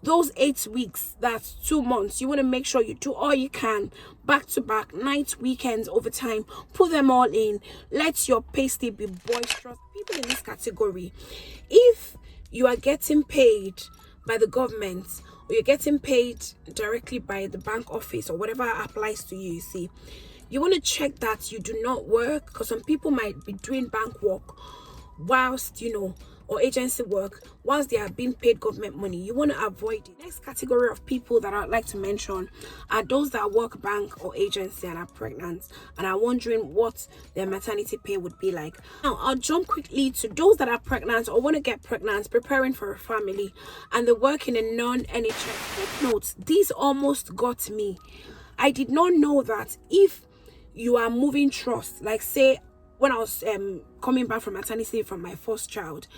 those 8 weeks, that's 2 months, you want to make sure you do all you can, back to back, nights, weekends, overtime, put them all in. Let your pay slip be boisterous. People in this category, if you are getting paid by the government, or you're getting paid directly by the bank office, or whatever applies to you, see, you want to check that you do not work, because some people might be doing bank work whilst, or agency work whilst they are being paid government money. You want to avoid it. Next category of people that I'd like to mention are those that work bank or agency and are pregnant and are wondering what their maternity pay would be like. Now, I'll jump quickly to those that are pregnant or want to get pregnant, preparing for a family, and they work in a non-NHS. Take notes, these almost got me. I did not know that if you are moving trust, like say when I was coming back from maternity leave from my first child,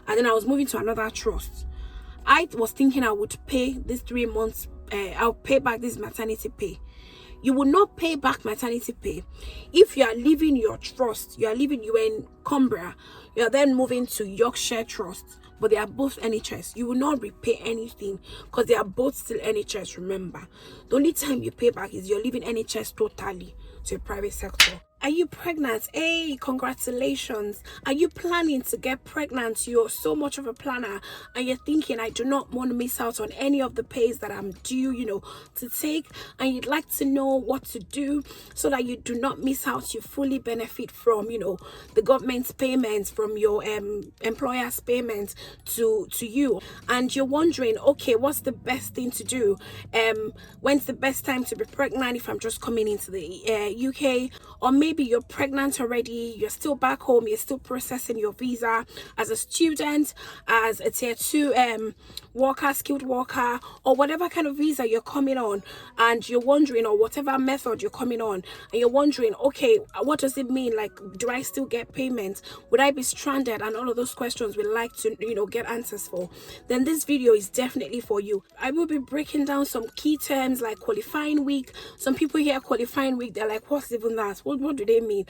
and then I was moving to another trust, I was thinking I would pay this 3 months, I'll pay back this maternity pay. You will not pay back maternity pay if you are leaving your trust. You are in Cumbria, you are then moving to Yorkshire Trust, but they are both NHS. You will not repay anything because they are both still NHS. Remember, the only time you pay back is you're leaving NHS totally to a private sector. Are you pregnant? Hey, congratulations. Are you planning to get pregnant? You're so much of a planner and you're thinking, I do not want to miss out on any of the pays that I'm due, to take, and you'd like to know what to do so that you do not miss out. You fully benefit from, the government's payments, from your employer's payments to you, and you're wondering, okay, what's the best thing to do? When's the best time to be pregnant if I'm just coming into the UK? Or maybe you're pregnant already, you're still back home, you're still processing your visa as a student, as a tier 2 worker, skilled worker, or whatever kind of visa you're coming on, and you're wondering, or whatever method you're coming on, and you're wondering, okay, what does it mean? Like, do I still get payments? Would I be stranded? And all of those questions we'd like to get answers for. Then this video is definitely for you. I will be breaking down some key terms like qualifying week. Some people hear qualifying week, they're like, what's even that? What do they mean?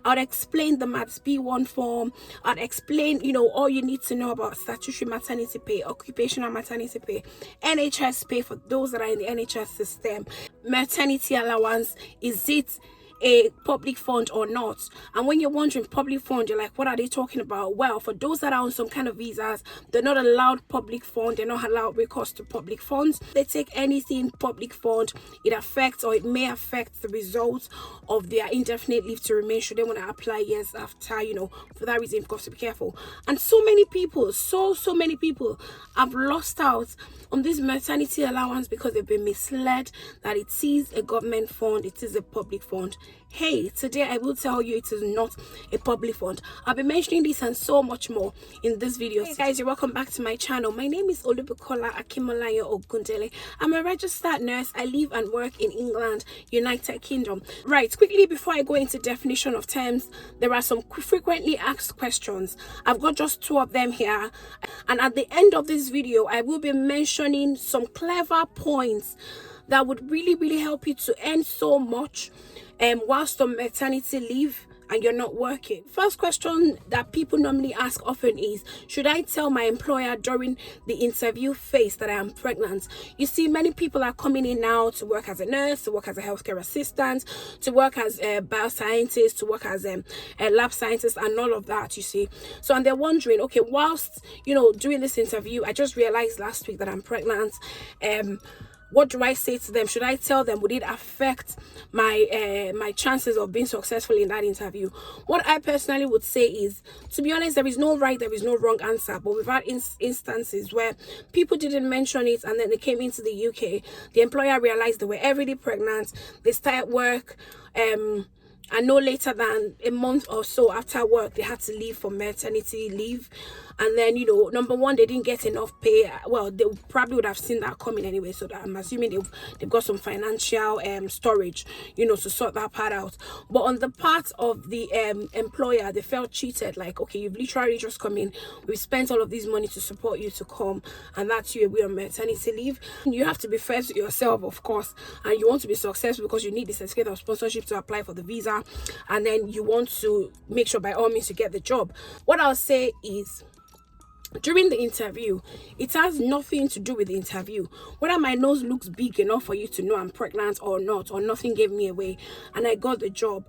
I'll explain the MATS B1 form. I'll explain all you need to know about statutory maternity pay, occupational maternity pay, NHS pay for those that are in the NHS system, maternity allowance, is it a public fund or not? And when you're wondering public fund, you're like, what are they talking about? Well, for those that are on some kind of visas, they're not allowed public fund, they're not allowed recourse to public funds. They take anything public fund, it affects, or it may affect the results of their indefinite leave to remain should they want to apply years after. For that reason, you've got to be careful. And so many people have lost out on this maternity allowance because they've been misled that it is a government fund, it is a public fund. Hey, today I will tell you it is not a public fund. I'll be mentioning this and so much more in this video. Hey guys, you're welcome back to my channel. My name is Olubukola Akimolayo Ogundele. I'm a registered nurse. I live and work in England, United Kingdom. Right, quickly before I go into definition of terms, there are some frequently asked questions. I've got just 2 of them here, and at the end of this video I will be mentioning some clever points that would really help you to earn so much whilst on maternity leave and you're not working. First question that people normally ask often is, should I tell my employer during the interview phase that I am pregnant? You see, many people are coming in now to work as a nurse, to work as a healthcare assistant, to work as a bioscientist, to work as a lab scientist, and all of that, you see. So, and they're wondering, okay, whilst doing this interview, I just realized last week that I'm pregnant. What do I say to them? Should I tell them? Would it affect my chances of being successful in that interview? What I personally would say is, to be honest, there is no right, there is no wrong answer. But we've had instances where people didn't mention it, and then they came into the UK. The employer realized they were already pregnant. They started work. And no later than a month or so after work, they had to leave for maternity leave. And then, number one, they didn't get enough pay. Well, they probably would have seen that coming anyway. So that I'm assuming they've got some financial storage, to sort that part out. But on the part of the employer, they felt cheated. Like, okay, you've literally just come in. We've spent all of this money to support you to come, and that's you away on maternity leave. You have to be fair to yourself, of course, and you want to be successful because you need the certificate of sponsorship to apply for the visa, and then you want to make sure by all means you get the job. What I'll say is, during the interview, it has nothing to do with the interview. Whether my nose looks big enough for you to know I'm pregnant or not, or nothing gave me away and I got the job.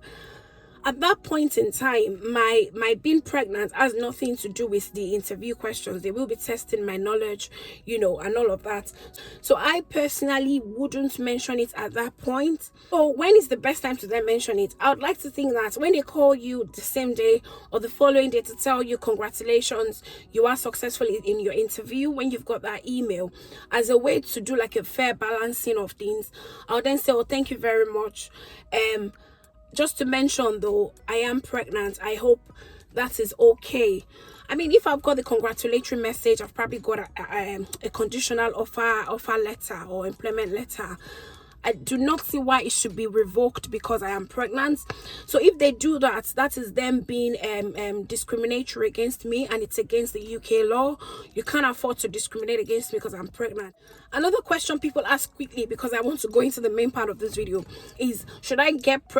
At that point in time, my being pregnant has nothing to do with the interview questions. They will be testing my knowledge, and all of that. So I personally wouldn't mention it at that point. So when is the best time to then mention it? I would like to think that when they call you the same day or the following day to tell you congratulations, you are successful in your interview, when you've got that email, as a way to do like a fair balancing of things, I'll then say, oh, thank you very much. Just to mention though, I am pregnant. I hope that is okay. I mean, if I've got the congratulatory message, I've probably got a conditional offer letter or employment letter. I do not see why it should be revoked because I am pregnant. So if they do that, that is them being discriminatory against me, and it's against the UK law. You can't afford to discriminate against me because I'm pregnant. Another question people ask quickly, because I want to go into the main part of this video, is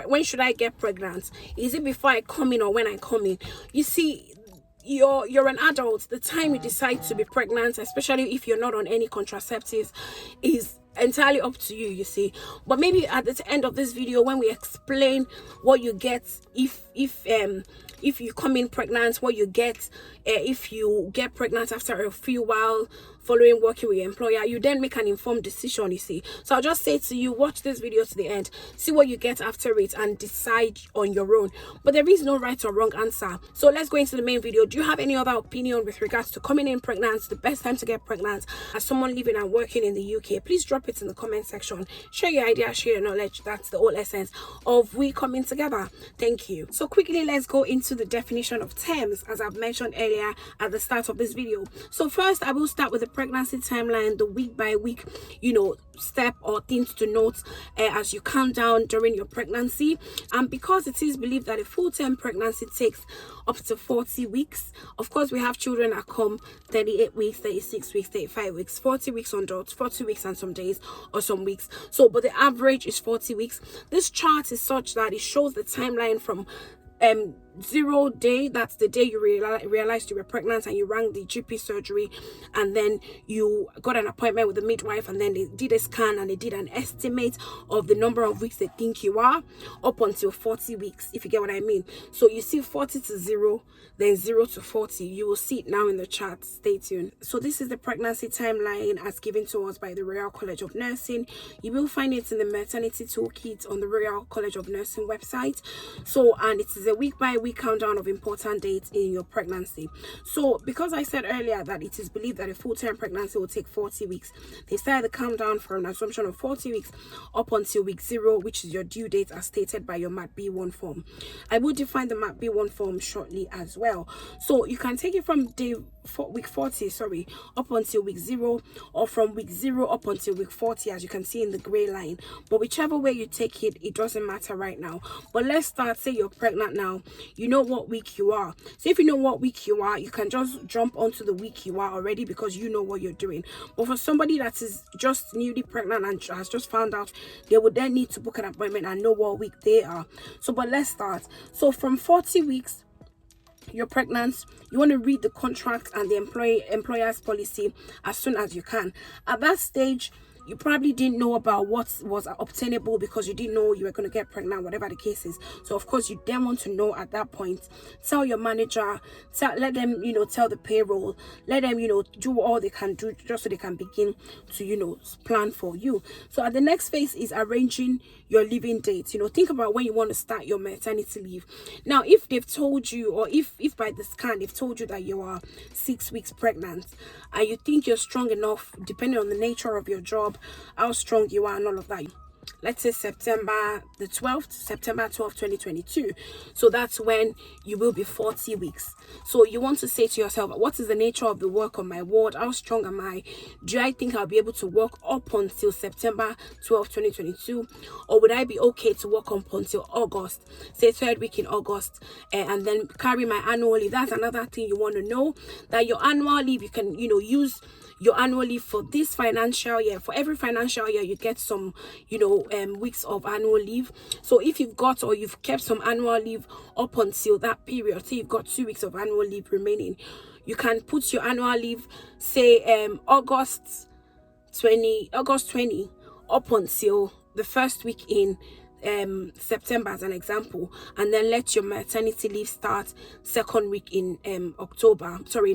when should I get pregnant? Is it before I come in or when I come in? You see, you're an adult. The time you decide to be pregnant, especially if you're not on any contraceptives, is entirely up to you, you see. But maybe at the end of this video, when we explain what you get if you come in pregnant, what you get if you get pregnant after a few while following working with your employer, you then make an informed decision, you see. So I'll just say to you, watch this video to the end, see what you get after it, and decide on your own. But there is no right or wrong answer. So let's go into the main video. Do you have any other opinion with regards to coming in pregnant, the best time to get pregnant, as someone living and working in the UK? Please drop it in the comment section. Share your idea, share your knowledge. That's the whole essence of we coming together. Thank you. So quickly, let's go into the definition of terms, as I've mentioned earlier at the start of this video. So first, I will start with the pregnancy timeline, the week by week, step or things to note as you count down during your pregnancy. And because it is believed that a full-term pregnancy takes up to 40 weeks, of course we have children that come 38 weeks, 36 weeks, 35 weeks, 40 weeks on dots, 40 weeks and some days or some weeks. So but the average is 40 weeks. This chart is such that it shows the timeline from 0 day, that's the day you realized you were pregnant and you rang the GP surgery, and then you got an appointment with the midwife, and then they did a scan and they did an estimate of the number of weeks they think you are, up until 40 weeks, if you get what I mean. So you see 40 to 0, then 0 to 40. You will see it now in the chart. Stay tuned. So this is the pregnancy timeline as given to us by the Royal College of Nursing. You will find it in the maternity toolkit on the Royal College of Nursing website. So, and it is a week by week countdown of important dates in your pregnancy. So because I said earlier that it is believed that a full-term pregnancy will take 40 weeks, they started the countdown from an assumption of 40 weeks up until week 0, which is your due date as stated by your Mat B1 form. I will define the Mat B1 form shortly as well. So you can take it from week 40 up until week 0, or from week 0 up until week 40, as you can see in the gray line. But whichever way you take it, it doesn't matter right now. But let's start. Say you're pregnant now, you know what week you are. So if you know what week you are, you can just jump onto the week you are already, because you know what you're doing. But for somebody that is just newly pregnant and has just found out, they would then need to book an appointment and know what week they are. So but let's start. So from 40 weeks you're pregnant, you want to read the contract and the employer's policy as soon as you can. At that stage, you probably didn't know about what was obtainable, because you didn't know you were going to get pregnant, whatever the case is. So of course you then want to know at that point. Tell your manager, let them tell the payroll, let them do all they can do, just so they can begin to plan for you. So at the next phase is arranging your leaving date. Think about when you want to start your maternity leave. Now if they've told you, or if by the scan they've told you that you are 6 weeks pregnant, and you think you're strong enough, depending on the nature of your job, how strong you are and all of that, let's say September 12th, 2022. So that's when you will be 40 weeks. So you want to say to yourself, what is the nature of the work on my ward? How strong am I? Do I think I'll be able to work up until September 12th, 2022? Or would I be okay to work up until August, say 3rd week in August, and then carry my annual leave? That's another thing you want to know, that your annual leave, you can, use your annual leave for this financial year. For every financial year, you get some, weeks of annual leave. So if you've got, or you've kept some annual leave up until that period, say you've got 2 weeks of annual leave remaining, You can put your annual leave, say August 20 up until the first week in September as an example, and then let your maternity leave start second week in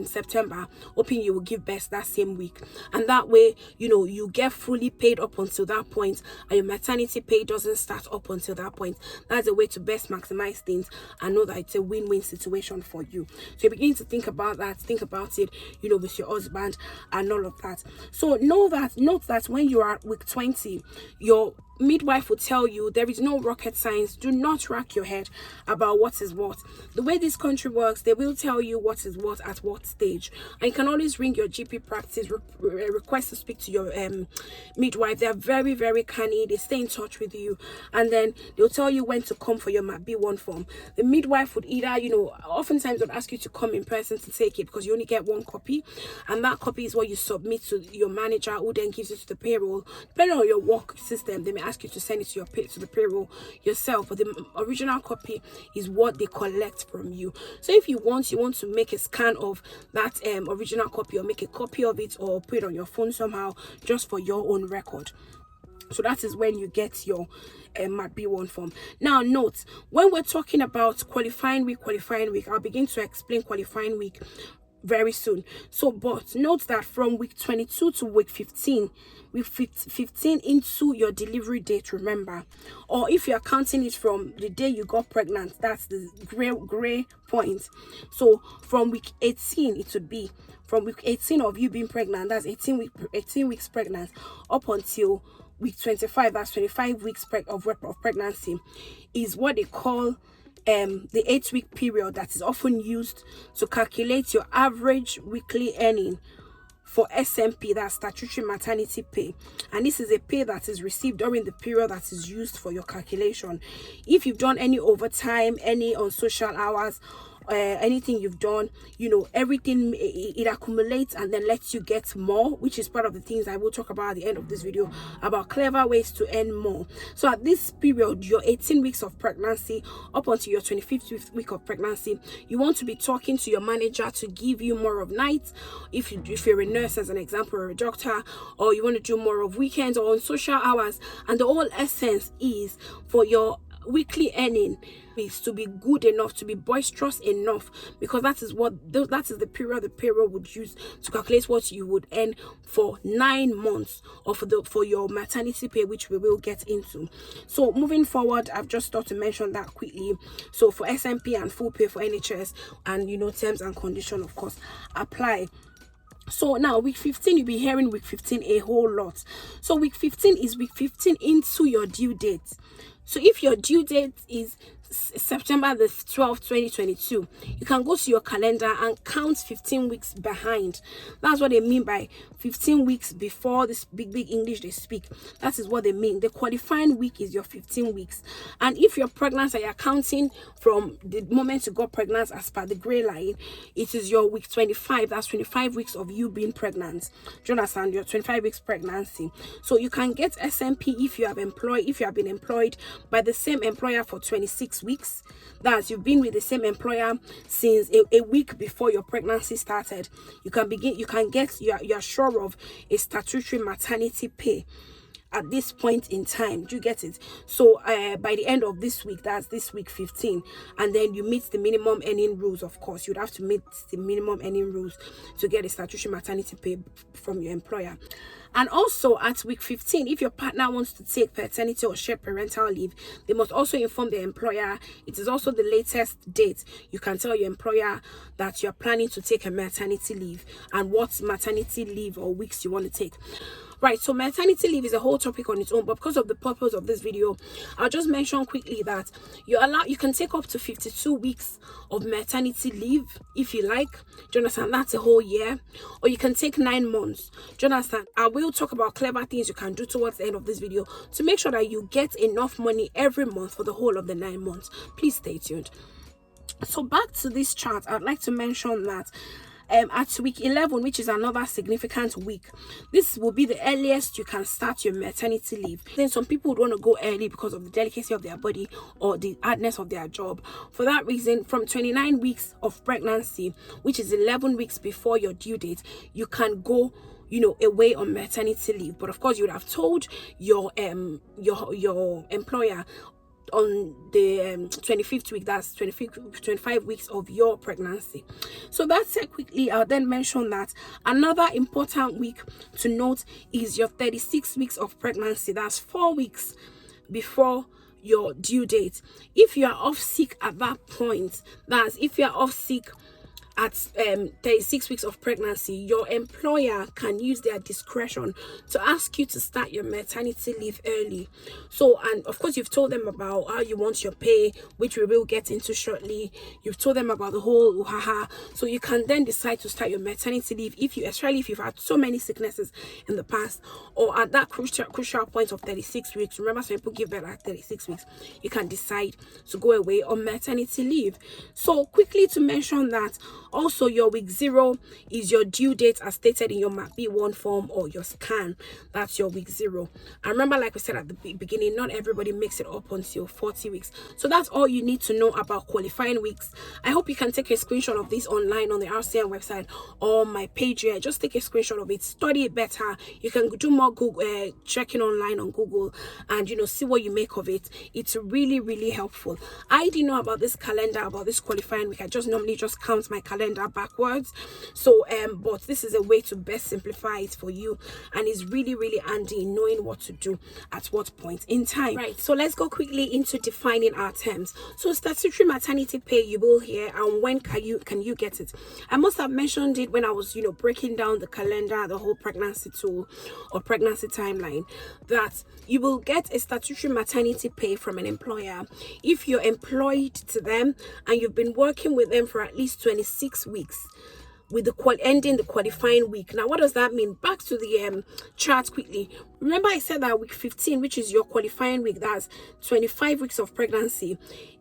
September, hoping you will give birth that same week. And that way, you get fully paid up until that point, and your maternity pay doesn't start up until that point. That's a way to best maximize things and know that it's a win-win situation for you. So you're beginning to think about it, with your husband and all of that. So note that when you are at week 20, your midwife will tell you there is no rocket science. Do not rack your head about what is what. The way this country works, they will tell you what is what at what stage, and you can always ring your GP practice, request to speak to your midwife. They are very, very canny. They stay in touch with you, and then they'll tell you when to come for your MAB1 form. The midwife would either, oftentimes would ask you to come in person to take it, because you only get one copy, and that copy is what you submit to your manager, who then gives it to the payroll. Depending on your work system, they may ask you to send it to the payroll yourself, but the original copy is what they collect from you. So if you want to make a scan of that original copy, or make a copy of it, or put it on your phone somehow, just for your own record. So that is when you get your MAB1 form. Now note, when we're talking about qualifying week, I'll begin to explain qualifying week very soon. So, but note that from week 22 to week 15 into your delivery date, remember, or if you're counting it from the day you got pregnant, that's the gray point. So from week 18, it would be from week 18 of you being pregnant, that's 18 weeks pregnant, up until week 25, that's 25 weeks of pregnancy, is what they call the 8-week period that is often used to calculate your average weekly earning for SMP, that's Statutory Maternity Pay. And this is a pay that is received during the period that is used for your calculation. If you've done any overtime, any unsocial hours, anything you've done, everything, it accumulates and then lets you get more, which is part of the things I will talk about at the end of this video, about clever ways to earn more. So at this period, your 18 weeks of pregnancy up until your 25th week of pregnancy, you want to be talking to your manager to give you more of nights, if you're a nurse as an example, or a doctor, or you want to do more of weekends or on social hours. And the whole essence is for your weekly earning is to be good enough, to be boisterous enough, because that is the period the payroll would use to calculate what you would earn for 9 months for your maternity pay, which we will get into. So moving forward, I've just thought to mention that quickly. So for SMP and full pay for NHS, and terms and conditions of course apply. So now week 15, you'll be hearing week 15 a whole lot. So week 15 is week 15 into your due date. So if your due date is September the 12th, 2022, you can go to your calendar and count 15 weeks behind. That's what they mean by 15 weeks before this big English they speak. That is what they mean. The qualifying week is your 15 weeks. And if you're pregnant and you're counting from the moment you got pregnant as per the gray line, it is your week 25. That's 25 weeks of you being pregnant. Do you understand? Your 25 weeks pregnancy. So you can get SMP if you have been employed by the same employer for 26 weeks. That you've been with the same employer since a week before your pregnancy started. You are sure of a statutory maternity pay at this point in time. Do you get it? So by the end of this week, that's this week 15, and then you meet the minimum earning rules. Of course, you'd have to meet the minimum earning rules to get a statutory maternity pay from your employer. And also at week 15, if your partner wants to take paternity or shared parental leave, they must also inform the employer. It is also the latest date. You can tell your employer that you're planning to take a maternity leave and what maternity leave or weeks you want to take. Right, so maternity leave is a whole topic on its own, but because of the purpose of this video, I'll just mention quickly that you can take up to 52 weeks of maternity leave if you like. Do you understand? That's a whole year. Or you can take 9 months. Do you understand? I will talk about clever things you can do towards the end of this video to make sure that you get enough money every month for the whole of the 9 months. Please stay tuned. So back to this chart, I'd like to mention that at week 11, which is another significant week, this will be the earliest you can start your maternity leave. Then some people would want to go early because of the delicacy of their body or the hardness of their job. For that reason, from 29 weeks of pregnancy, which is 11 weeks before your due date, you can go away on maternity leave. But of course, you would have told your employer on the 25th week, that's 25 weeks of your pregnancy. So that's it quickly. I'll then mention that another important week to note is your 36 weeks of pregnancy. That's 4 weeks before your due date. If you are off sick at that point, that's if you are off sick at 36 weeks of pregnancy, your employer can use their discretion to ask you to start your maternity leave early. So, and of course, you've told them about how you want your pay, which we will get into shortly. You've told them about the whole uhaha. So you can then decide to start your maternity leave especially if you've had so many sicknesses in the past, or at that crucial point of 36 weeks. Remember, some people give birth at 36 weeks. You can decide to go away on maternity leave. So quickly to mention that also your week 0 is your due date as stated in your MAP-B1 form or your scan. That's your week 0. And remember, like we said at the beginning, not everybody makes it up until 40 weeks. So that's all you need to know about qualifying weeks. I hope you can take a screenshot of this online on the RCN website or my page here. Just take a screenshot of it, study it better. You can do more Google checking online on Google and see what you make of it. It's really, really helpful. I didn't know about this calendar, about this qualifying week. I just normally just count my calendar backwards. So but this is a way to best simplify it for you, and it's really, really handy in knowing what to do at what point in time. Right, so let's go quickly into defining our terms. So statutory maternity pay, you will hear, and when can you get it? I must have mentioned it when I was breaking down the calendar, the whole pregnancy tool or pregnancy timeline, that you will get a statutory maternity pay from an employer if you're employed to them and you've been working with them for at least 26 weeks with the ending the qualifying week. Now, what does that mean? Back to the chart quickly. Remember, I said that week 15, which is your qualifying week, that's 25 weeks of pregnancy,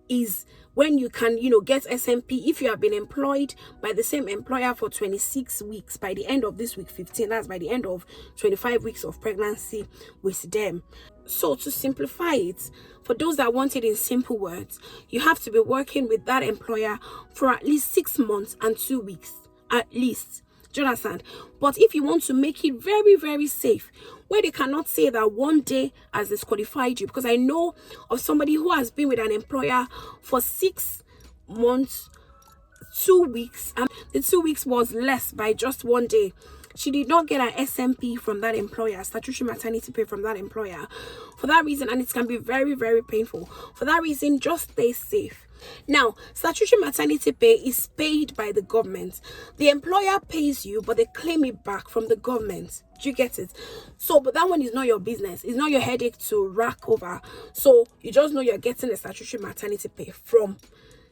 is when you can get SMP if you have been employed by the same employer for 26 weeks. By the end of this week 15, that's by the end of 25 weeks of pregnancy with them. So to simplify it, for those that want it in simple words, you have to be working with that employer for at least 6 months and 2 weeks, at least. Do you understand? But if you want to make it very, very safe, where they cannot say that one day has disqualified you, because I know of somebody who has been with an employer for 6 months, 2 weeks, and the 2 weeks was less by just 1 day. She did not get an SMP from that employer, statutory maternity pay from that employer. For that reason, and it can be very, very painful. For that reason, just stay safe. Now, statutory maternity pay is paid by the government. The employer pays you, but they claim it back from the government. Do you get it? So, but that one is not your business. It's not your headache to rack over. So, you just know you're getting a statutory maternity pay from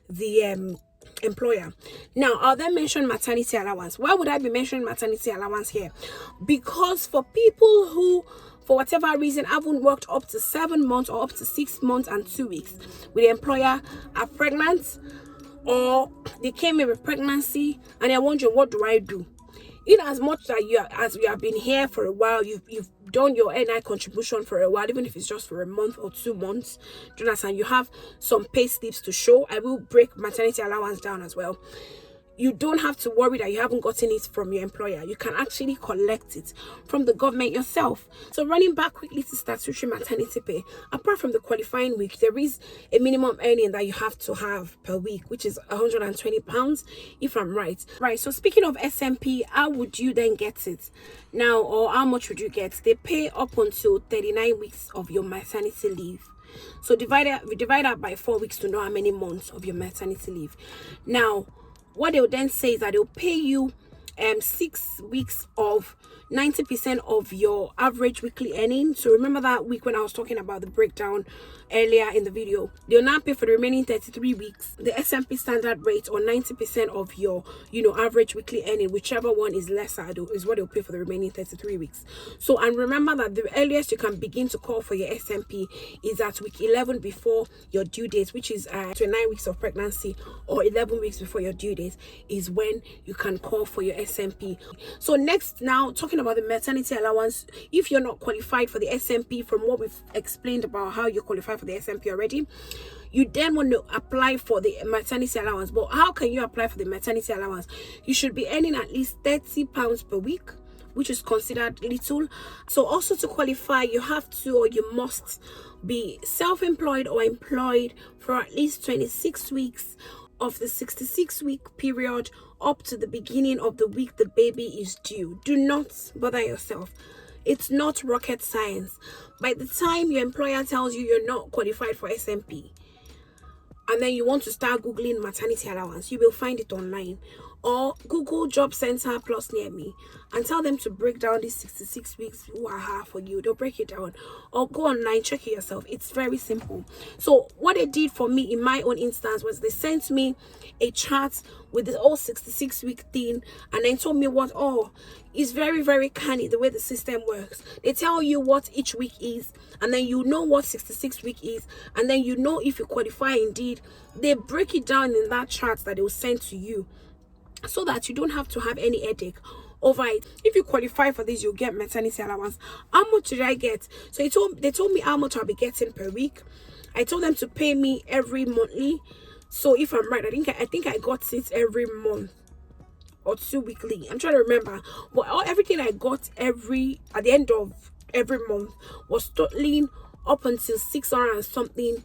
the employer. Now, I'll then mention maternity allowance. Why would I be mentioning maternity allowance here? Because for people who, for whatever reason, haven't worked up to 7 months or up to 6 months and 2 weeks with the employer, are pregnant, or they came in with pregnancy and they're wondering, what do I do? In as much that as you have been here for a while, you've done your NI contribution for a while, even if it's just for a month or 2 months, Jonathan, you have some pay slips to show. I will break maternity allowance down as well. You don't have to worry that you haven't gotten it from your employer. You can actually collect it from the government yourself. So running back quickly to statutory maternity pay, apart from the qualifying week, there is a minimum earning that you have to have per week, which is £120, if I'm right. Right, so speaking of SMP, how would you then get it now, or how much would you get? They pay up until 39 weeks of your maternity leave. So we divide that by 4 weeks to know how many months of your maternity leave. Now, what they'll then say is that they'll pay you 6 weeks of 90% of your average weekly earning. So remember that week when I was talking about the breakdown earlier in the video. They'll now pay for the remaining 33 weeks the S&P standard rate, or 90% of your average weekly earning, whichever one is lesser is what they'll pay for the remaining 33 weeks. So, and remember that the earliest you can begin to call for your S&P is at week 11 before your due date, which is 29 weeks of pregnancy, or 11 weeks before your due date is when you can call for your S&P. So next, now talking about the maternity allowance, if you're not qualified for the S&P, from what we've explained about how you qualify for the S&P already, you then want to apply for the maternity allowance. But how can you apply for the maternity allowance? You should be earning at least £30 per week, which is considered little. So also to qualify, you have to, or you must be self-employed or employed for at least 26 weeks of the 66-week period up to the beginning of the week the baby is due. Do not bother yourself. It's not rocket science. By the time your employer tells you you're not qualified for S&P, and then you want to start Googling maternity allowance, you will find it online. Or Google Job Center Plus near me and tell them to break down these 66 weeks for you. They'll break it down. Or go online, check it yourself. It's very simple. So what they did for me in my own instance was they sent me a chart with the whole 66-week thing, and then told me what, it's very, very canny the way the system works. They tell you what each week is, and then you know what 66-week is, and then you know if you qualify indeed. They break it down in that chart that they will send to you, so that you don't have to have any headache over it. If you qualify for this, you'll get maternity allowance. How much did I get? So they told me how much I'll be getting per week. I told them to pay me every monthly. So if I'm right, I think I got it every month or 2 weekly. I'm trying to remember. But everything I got at the end of every month was totaling up until 600 and something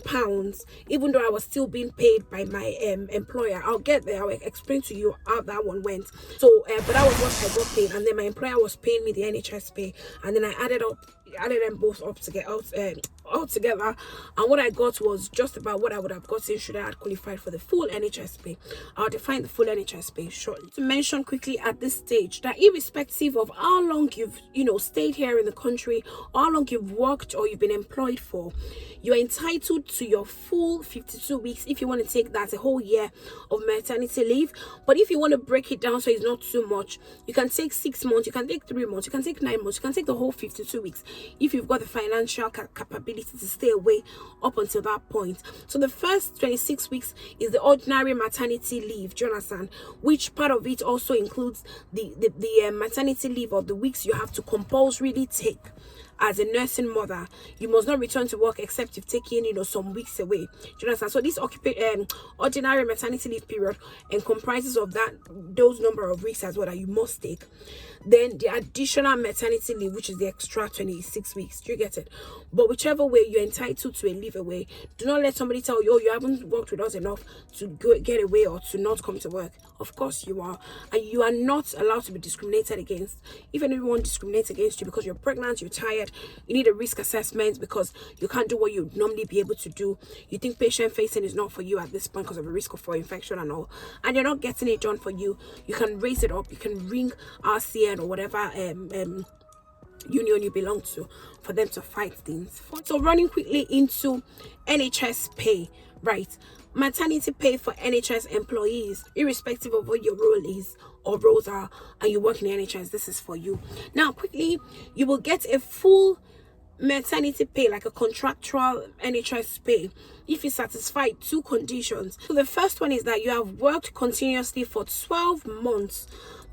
pounds, even though I was still being paid by my employer. I'll get there. I'll explain to you how that one went. So but that was what I got paid, and then my employer was paying me the Nhs Pay, and then I added them both up to get all together, and what I got was just about what I would have gotten should I had qualified for the full Nhs Pay. I'll define the full Nhs Pay shortly. To mention quickly at this stage that irrespective of how long you've stayed here in the country, or how long you've worked or you've been employed for, you're entitled to your full 52 weeks if you want to take that a whole year of maternity leave. But if you want to break it down so it's not too much, you can take 6 months, you can take 3 months, you can take 9 months, you can take the whole 52 weeks if you've got the financial capability to stay away up until that point. So the first 26 weeks is the ordinary maternity leave, do you understand? Which part of it also includes the maternity leave, or the weeks you have to compulsorily take as a nursing mother. You must not return to work except you've taken some weeks away. Do you understand? So this ordinary maternity leave period comprises of those number of weeks as well that you must take. Then the additional maternity leave, which is the extra 26 weeks. Do you get it? But whichever way, you're entitled to a leave away. Do not let somebody tell you, you haven't worked with us enough to get away or to not come to work. Of course you are. And you are not allowed to be discriminated against. If anyone discriminates against you because you're pregnant, you're tired, you need a risk assessment because you can't do what you'd normally be able to do, you think patient facing is not for you at this point because of a risk for infection and all, and you're not getting it done for you, you can raise it up. You can ring RCN or whatever union you belong to for them to fight things. So running quickly into Nhs Pay, right? Maternity pay for NHS employees, irrespective of what your role is or roles are, and you work in the NHS, this is for you. Now quickly, you will get a full maternity pay, like a contractual Nhs Pay, if you satisfy 2 conditions. So the first one is that you have worked continuously for 12 months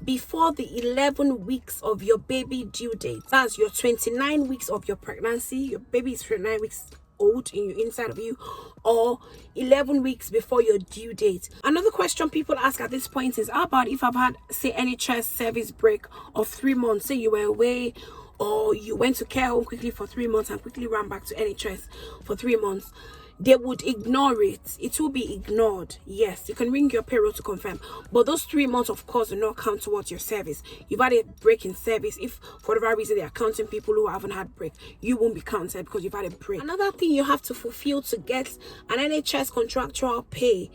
before the 11 weeks of your baby due date. That's your 29 weeks of your pregnancy. Your baby is 29 weeks old inside of you, or 11 weeks before your due date. Another question people ask at this point is, how about if I've had, say, NHS service break of 3 months? Say you were away, or you went to care home quickly for 3 months and quickly ran back to NHS for 3 months. They would ignore it. It will be ignored. Yes, you can ring your payroll to confirm, but those 3 months, of course, do not count towards your service. You've had a break in service. If for whatever reason they are counting people who haven't had break, you won't be counted because you've had a break. Another thing you have to fulfill to get an NHS contractual pay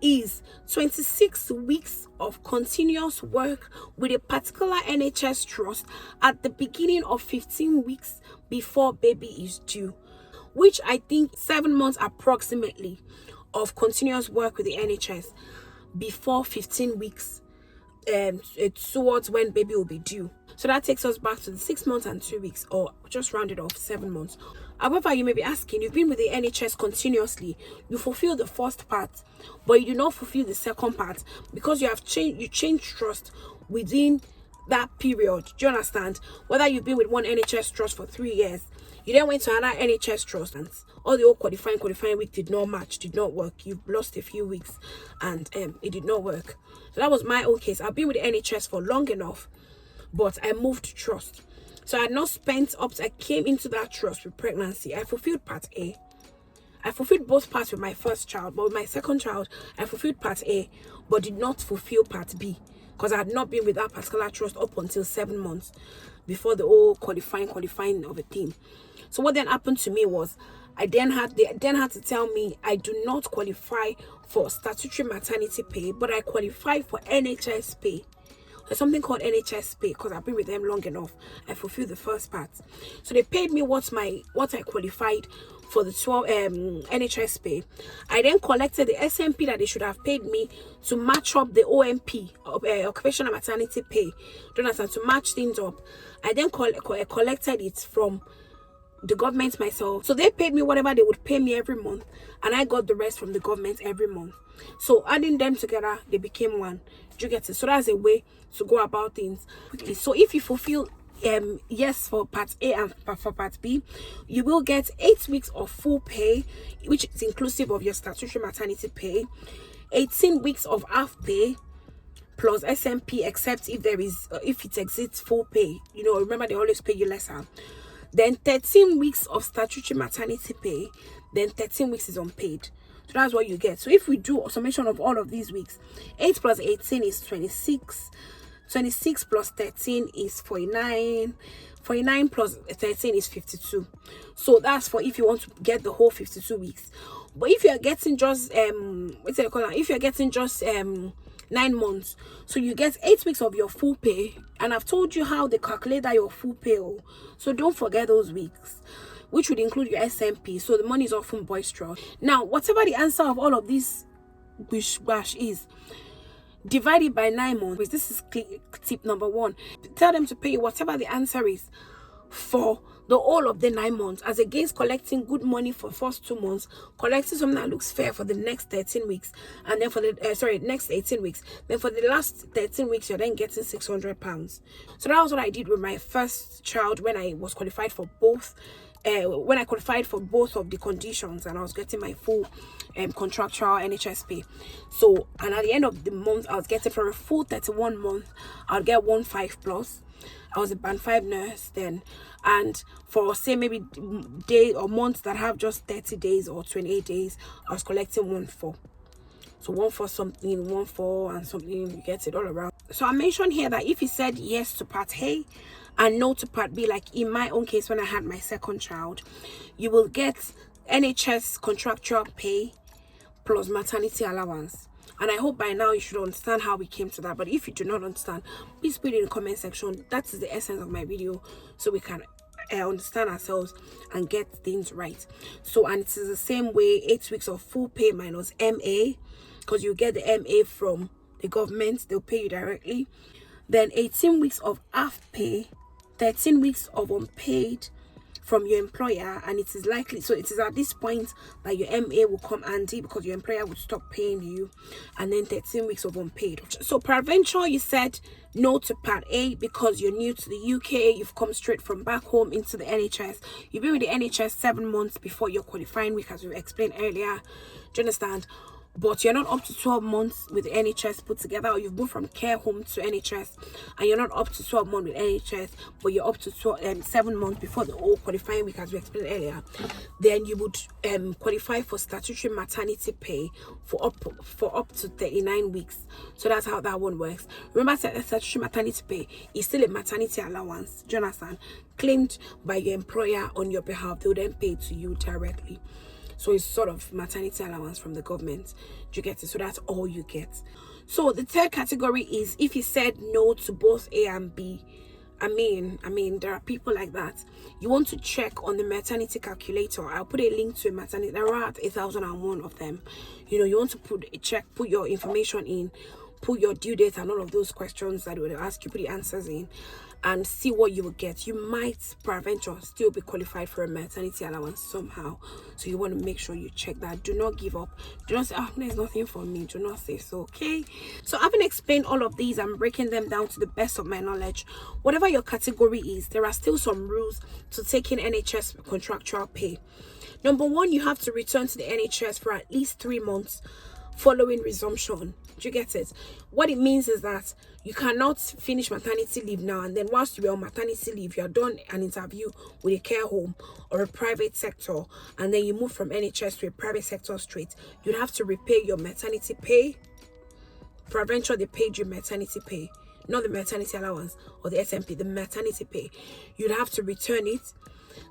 is 26 weeks of continuous work with a particular NHS trust at the beginning of 15 weeks before baby is due, which I think 7 months approximately of continuous work with the NHS before 15 weeks towards when baby will be due. So that takes us back to the 6 months and 2 weeks, or just rounded off 7 months. However, you may be asking, you've been with the NHS continuously, you fulfill the first part, but you do not fulfill the second part because you changed trust within that period. Do you understand? Whether you've been with one NHS trust for 3 years, you then went to another NHS trust, and all the old qualifying week did not match, did not work. You've lost a few weeks and it did not work. So that was my own case. I've been with the NHS for long enough, but I moved trust. So I had not spent up to, I came into that trust with pregnancy. I fulfilled part A. I fulfilled both parts with my first child, but with my second child, I fulfilled part A, but did not fulfill part B because I had not been with that particular trust up until 7 months before the whole qualifying of a thing. So what then happened to me was, they then had to tell me I do not qualify for statutory maternity pay, but I qualify for NHS pay. There's something called NHS Pay because I've been with them long enough. I fulfilled the first part. So they paid me what I qualified for the 12 NHS Pay. I then collected the SMP that they should have paid me to match up the OMP, Occupational Maternity Pay. Do you understand? To match things up. I then collected it from the government myself. So they paid me whatever they would pay me every month, and I got the rest from the government every month. So adding them together, they became one. Do you get it? So that's a way to go about things quickly. So if you fulfill yes for part A and for part B, you will get 8 weeks of full pay, which is inclusive of your statutory maternity pay, 18 weeks of half pay plus SMP, except if it exceeds full pay. You know, remember they always pay you lesser. Then 13 weeks of statutory maternity pay, then 13 weeks is unpaid. So that's what you get. So if we do a summation of all of these weeks, 8 plus 18 is 26. 26 plus 13 is 49. 49 plus 13 is 52. So that's for if you want to get the whole 52 weeks. But if you're getting just if you're getting just 9 months, so you get 8 weeks of your full pay, and I've told you how they calculate that your full pay. So don't forget those weeks, which would include your SMP. So the money is often boisterous. Now, whatever the answer of all of this wish is, divide it by 9 months. This is tip number 1. Tell them to pay you whatever the answer is for the whole of the 9 months, as against collecting good money for first 2 months, collecting something that looks fair for the next 13 weeks, and then for the next 18 weeks. Then for the last 13 weeks, you're then getting £600. So that was what I did with my first child when I was qualified for both. When I qualified for both of the conditions, and I was getting my full contractual NHS pay. So, and at the end of the month, I was getting, for a full 31 month, I'll get 15 plus. I was a band 5 nurse then, and for say maybe day or months that have just 30 days or 28 days, I was collecting 14. So 14 something, 14 and something, you get it all around. So I mentioned here that if you said yes to part A and no to part B, like in my own case when I had my second child, you will get NHS contractual pay plus maternity allowance. And I hope by now you should understand how we came to that. But if you do not understand, please put it in the comment section. That is the essence of my video, so we can understand ourselves and get things right. So, and it is the same way, 8 weeks of full pay minus MA, because you get the MA from the government, they'll pay you directly. Then 18 weeks of half pay, 13 weeks of unpaid from your employer, and it is likely, so it is at this point that your MA will come handy because your employer would stop paying you. And then 13 weeks of unpaid. So peradventure you said no to part A because you're new to the UK, you've come straight from back home into the NHS, you've been with the NHS 7 months before your qualifying week, as we explained earlier. Do you understand? But you're not up to 12 months with the NHS put together, or you've moved from care home to NHS and you're not up to 12 months with NHS, but you're up to 7 months before the whole qualifying week, as we explained earlier, then you would qualify for statutory maternity pay for up to 39 weeks. So that's how that one works. Remember, statutory maternity pay is still a maternity allowance, do you understand? Claimed by your employer on your behalf. They will then pay to you directly. So it's sort of maternity allowance from the government. Do you get it? So that's all you get. So the third category is if you said no to both A and B. I mean, there are people like that. You want to check on the maternity calculator. I'll put a link to a maternity. There are 1,001 of them. You want to put your information in, put your due date and all of those questions that will ask you, put the answers in, and see what you will get. You might, peradventure, still be qualified for a maternity allowance somehow. So you want to make sure you check that. Do not give up. Do not say, oh, there's nothing for me. Do not say so, okay? So having explained all of these, I'm breaking them down to the best of my knowledge. Whatever your category is, there are still some rules to taking NHS contractual pay. Number one, you have to return to the NHS for at least 3 months following resumption. Do you get it? What it means is that you cannot finish maternity leave now and then whilst you're on maternity leave, you're done an interview with a care home or a private sector, and then you move from NHS to a private sector straight. You'd have to repay your maternity pay. Peradventure, they paid you maternity pay, not the maternity allowance or the SMP, the maternity pay. You'd have to return it.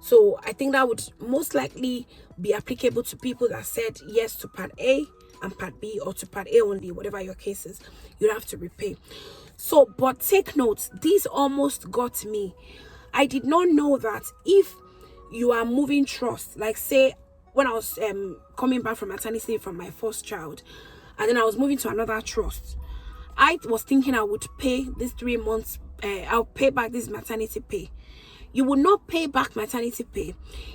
So I think that would most likely be applicable to people that said yes to Part A and Part B, or to Part A only, whatever your case is. You'd have to repay. So, but take note, these almost got me. I did not know that if you are moving trust, like say when I was coming back from maternity leave from my first child, and then I was moving to another trust, I was thinking I would pay these 3 months, I'll pay back this maternity pay. You will not pay back maternity pay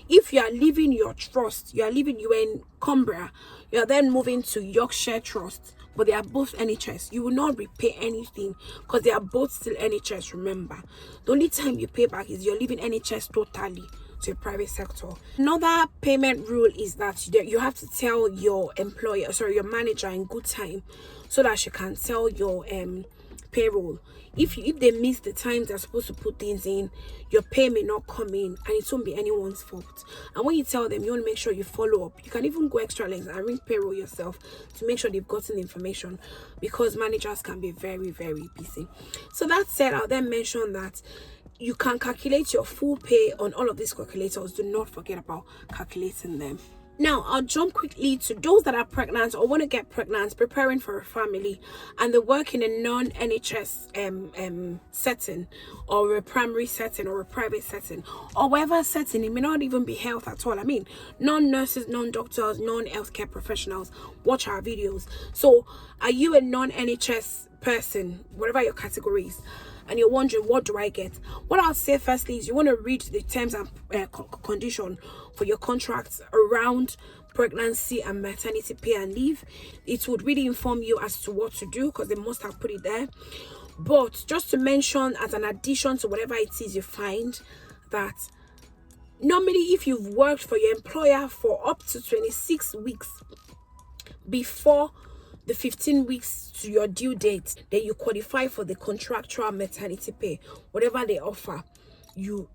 if you are leaving your trust. You are in Cumbria, you are then moving to Yorkshire Trust, but they are both NHS. You will not repay anything because they are both still NHS. Remember, the only time you pay back is you're leaving NHS totally to a private sector. Another payment rule is that you have to tell your employer, sorry, your manager in good time so that she can tell your payroll. If they miss the times they're supposed to put things in, your pay may not come in, and it won't be anyone's fault. And when you tell them, you want to make sure you follow up. You can even go extra lengths and ring payroll yourself to make sure they've gotten the information, because managers can be very, very busy. So that said, I'll then mention that you can calculate your full pay on all of these calculators. Do not forget about calculating them. Now, I'll jump quickly to those that are pregnant or want to get pregnant, preparing for a family, and they work in a non-NHS setting, or a primary setting, or a private setting, or whatever setting. It may not even be health at all. I mean, non-nurses, non-doctors, non-healthcare professionals watch our videos. So, are you a non-NHS person, whatever your category is, and you're wondering, what do I get? What I'll say firstly is you want to read the terms and condition for your contracts around pregnancy and maternity pay and leave. It would really inform you as to what to do, because they must have put it there. But just to mention, as an addition to whatever it is you find, that normally if you've worked for your employer for up to 26 weeks before the 15 weeks to your due date, then you qualify for the contractual maternity pay. Whatever they offer, you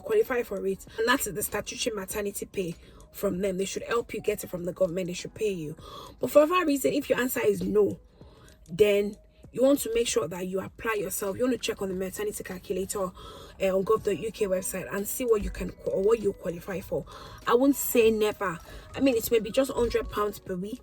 qualify for it, and that's the statutory maternity pay from them. They should help you get it from the government. They should pay you. But for whatever reason, if your answer is no, then you want to make sure that you apply yourself. You want to check on the maternity calculator on gov.uk website and see what you can or what you qualify for. I won't say never. I mean, it may be just £100 per week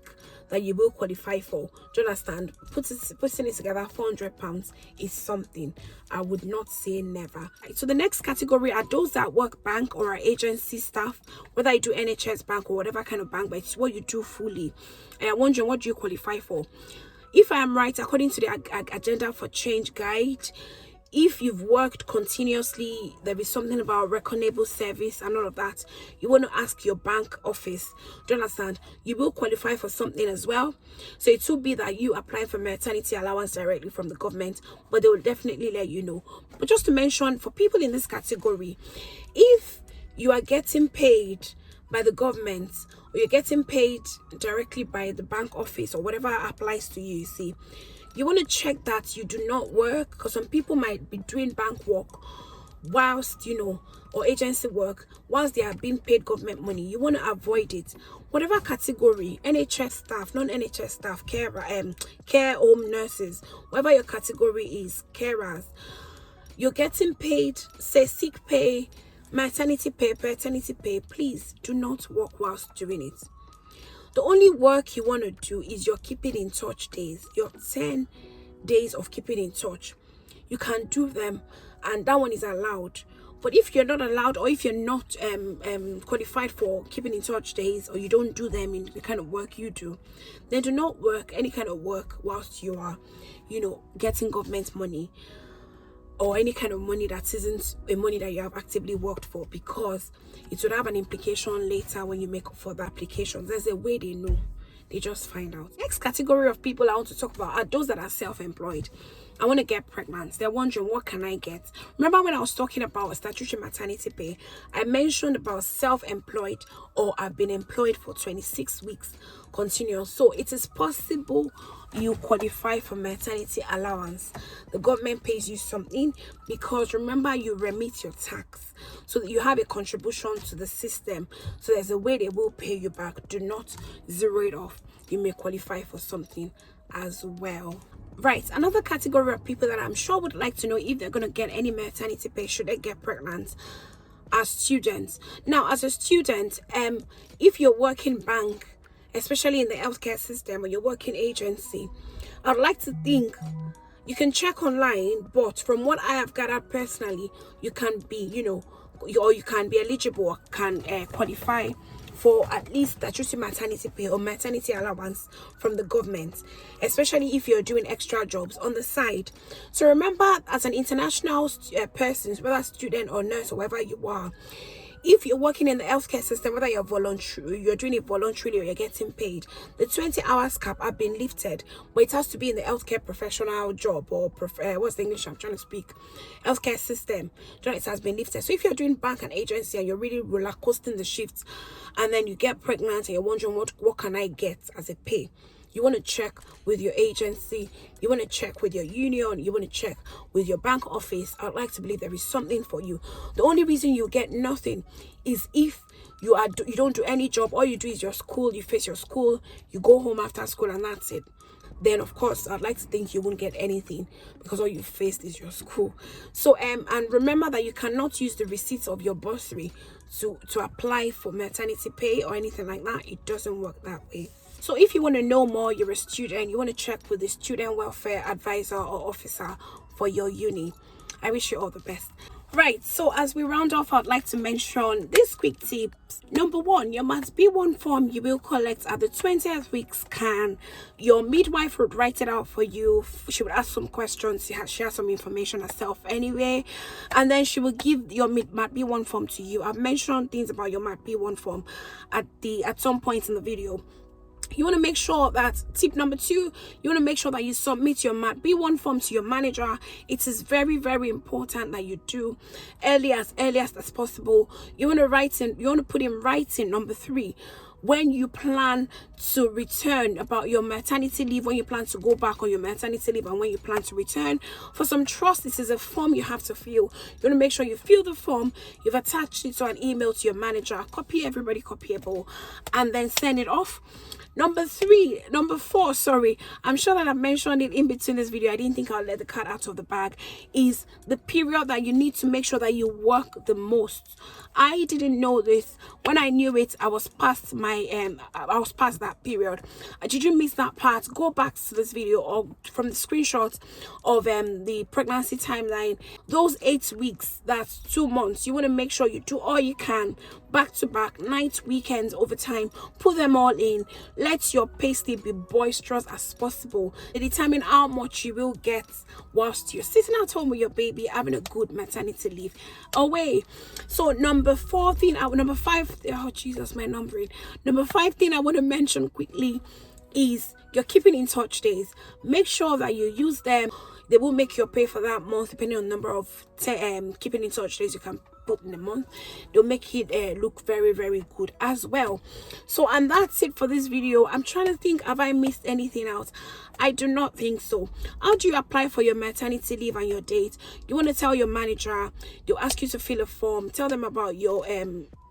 that you will qualify for. Do you understand? Putting it together, £400 is something. I would not say never. So the next category are those that work bank or are agency staff, whether you do NHS bank or whatever kind of bank, but it's what you do fully. And I'm wondering, what do you qualify for? If I am right, according to the Agenda for Change guide, if you've worked continuously, there is something about reckonable service and all of that. You want to ask your bank office. Do you understand? You will qualify for something as well. So it will be that you apply for maternity allowance directly from the government, but they will definitely let you know. But just to mention, for people in this category, if you are getting paid by the government, or you're getting paid directly by the bank office, or whatever applies to you, you see, you want to check that you do not work, because some people might be doing bank work whilst, or agency work whilst they are being paid government money. You want to avoid it. Whatever category, NHS staff, non-NHS staff, care home nurses, whatever your category is, carers, you're getting paid, say sick pay, maternity pay, paternity pay, please do not work whilst doing it. The only work you want to do is your keeping in touch days, your 10 days of keeping in touch. You can do them, and that one is allowed. But if you're not allowed, or if you're not qualified for keeping in touch days, or you don't do them in the kind of work you do, then do not work any kind of work whilst you are, getting government money, or any kind of money that isn't a money that you have actively worked for, because it would have an implication later when you make up for the applications. There's a way they know. They just find out. Next category of people I want to talk about are those that are self-employed. I want to get pregnant. They're wondering, what can I get? Remember when I was talking about statutory maternity pay, I mentioned about self-employed, or I've been employed for 26 weeks continuous. So it is possible you qualify for maternity allowance. The government pays you something, because remember, you remit your tax, so that you have a contribution to the system. So there's a way they will pay you back. Do not zero it off. You may qualify for something as well. Right, another category of people that I'm sure would like to know if they're going to get any maternity pay should they get pregnant are students. Now, as a student, if you're working bank, especially in the healthcare system, or you're working agency, I'd like to think you can check online, but from what I have gathered personally, you can be, or you can be eligible, or can qualify for at least statutory maternity pay or maternity allowance from the government, especially if you're doing extra jobs on the side. So remember, as an international person, whether student or nurse or wherever you are, if you're working in the healthcare system, whether you're doing it voluntarily or you're getting paid, the 20 hours cap have been lifted, but it has to be in the healthcare professional job, or what's the English I'm trying to speak, healthcare system. It has been lifted. So if you're doing bank and agency and you're really roller coasting the shifts, and then you get pregnant and you're wondering what can I get as a pay, you want to check with your agency, you want to check with your union, you want to check with your bank office. I'd like to believe there is something for you. The only reason you get nothing is if you don't do any job. All you do is your school, you face your school, you go home after school, and that's it. Then of course I'd like to think you won't get anything, because all you faced is your school. So and remember that you cannot use the receipts of your bursary to apply for maternity pay or anything like that. It doesn't work that way. So if you want to know more, you're a student, you want to check with the student welfare advisor or officer for your uni. I wish you all the best. Right, so as we round off, I'd like to mention these quick tips. Number one, your Mat B1 form you will collect at the 20th week scan. Your midwife would write it out for you. She would ask some questions. She has some information herself anyway, and then she will give your Mat B1 form to you. I've mentioned things about your Mat B1 form at some point in the video. You want to make sure that, tip number 2, you want to make sure that you submit your Mat B1 form to your manager. It is very, very important that you do earliest as possible. You want to put in writing, number 3, when you plan to return, about your maternity leave, when you plan to go back on your maternity leave, and when you plan to return. For some trust, this is a form you have to fill. You want to make sure you fill the form, you've attached it to an email to your manager, copy everybody copyable, and then send it off. Number 4, sorry, I'm sure that I've mentioned it in between this video. I didn't think I'll let the cat out of the bag. Is the period that you need to make sure that you work the most. I didn't know this. When I knew it, I was past that period. Did you miss that part? Go back to this video, or from the screenshots of the pregnancy timeline. Those 8 weeks, that's 2 months. You want to make sure you do all you can, back to back, nights, weekends, overtime. Put them all in. Let your pay slip be boisterous as possible. Determine how much you will get whilst you're sitting at home with your baby, having a good maternity leave away. So number 5 thing I want to mention quickly is your keeping in touch days. Make sure that you use them. They will make your pay for that month, depending on the number of keeping in touch days you can put in a month. They'll make it look very, very good as well. So, and that's it for this video. I'm trying to think, have I missed anything out? I do not think so. How do you apply for your maternity leave and your date? You want to tell your manager. They'll ask you to fill a form. Tell them about your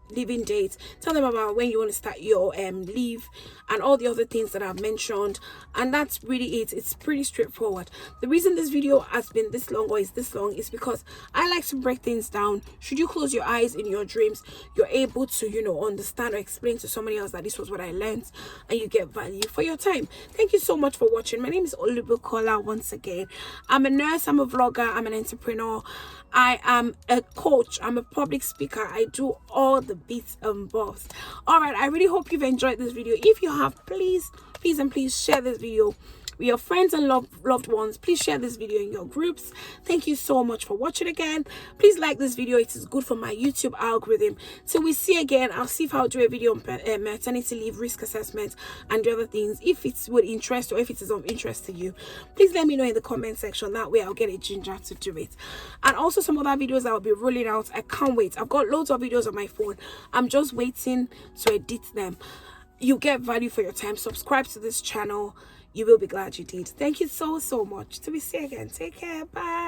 leaving date, tell them about when you want to start your leave, and all the other things that I've mentioned. And that's really it. It's pretty straightforward. The reason this video has been this long, or is this long, is because I like to break things down. Should you close your eyes in your dreams, you're able to, you know, understand or explain to somebody else that this was what I learned, and you get value for your time. Thank you so much for watching. My name is Olubukola once again. I'm a nurse, I'm a vlogger, I'm an entrepreneur, I am a coach, I'm a public speaker. I do all the bits and bobs. All right, I really hope you've enjoyed this video. If you have, please share this video with your friends and loved ones. Please share this video in your groups. Thank you so much for watching again. Please like this video. It is good for my YouTube algorithm. Till we see again, I'll see if I'll do a video on maternity leave risk assessment and the other things. If it's would interest, or if it is of interest to you, please let me know in the comment section. That way I'll get a ginger to do it. And also some other videos I'll be rolling out. I can't wait. I've got loads of videos on my phone. I'm just waiting to edit them. You get value for your time. Subscribe to this channel. You will be glad you did. Thank you so much. Till we see you again. Take care. Bye.